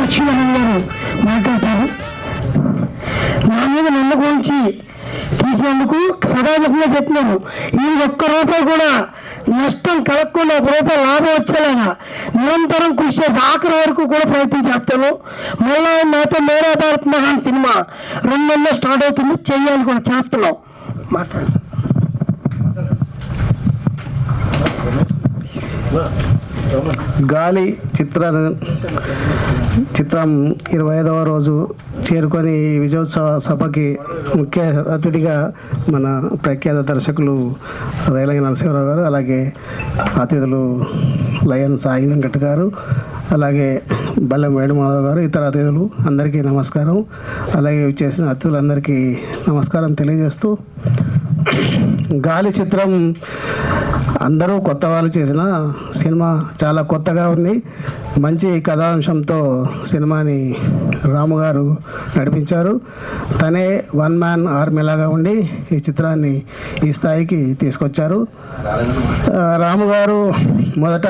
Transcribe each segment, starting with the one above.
లక్ష్మీనారాయణ గారు మాట్లాడతారు. నా మీద నమ్మకం ఉంచి తీసినందుకు సదాముఖంగా చెప్తున్నాను. ఈ ఒక్క రూపాయి కూడా నష్టం కలగకుండా, ఒక రూపాయి లాభం వచ్చేలాగా నిరంతరం కృషి చేసి ఆఖరి వరకు కూడా ప్రయత్నం చేస్తాను. మళ్ళా నాతో మేరా భారత్ మహాన్ సినిమా 2 స్టార్ట్ అవుతుంది, చేయాలి కూడా, చేస్తున్నాం. మాట్లాడండి. గాలి చిత్రం 25వ రోజు చేరుకొని విజయోత్సవ సభకి ముఖ్య అతిథిగా మన ప్రఖ్యాత దర్శకులు రేలంగి నరసింహరావు గారు, అలాగే అతిథులు లయన్ సాయి వెంకట్ గారు, అలాగే బల్లెం వేణుమాధవ్ గారు, ఇతర అతిథులు అందరికీ నమస్కారం. అలాగే చేసిన అతిథులందరికీ నమస్కారం తెలియజేస్తూ, గాలి చిత్రం అందరూ కొత్త వాళ్ళు చేసిన సినిమా చాలా కొత్తగా ఉంది. మంచి కథాంశంతో సినిమాని రాము గారు నడిపించారు. తనే వన్ మ్యాన్ ఆర్మీ లాగా ఉండి ఈ చిత్రాన్ని ఈ స్థాయికి తీసుకొచ్చారు. రాము గారు మొదట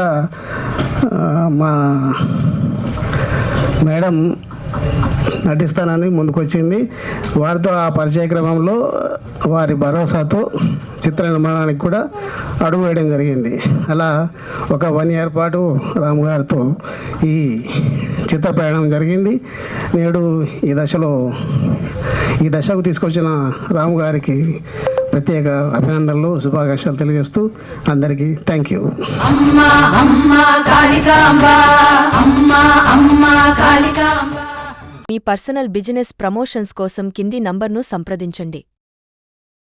మా మేడం నటిస్తానని ముందుకొచ్చింది. వారితో ఆ పరిచయ క్రమంలో వారి భరోసాతో చిత్ర నిర్మాణానికి కూడా అడుగు వేయడం జరిగింది. అలా ఒక 1 year పాటు రాము గారితో ఈ చిత్ర ప్రయాణం జరిగింది. నేడు ఈ దశకు తీసుకొచ్చిన రాము గారికి ప్రత్యేక అభినందనలు, శుభాకాంక్షలు తెలియజేస్తూ అందరికీ thank you. Me personal business promotions కోసం కింది నంబర్ను సంప్రదించండి.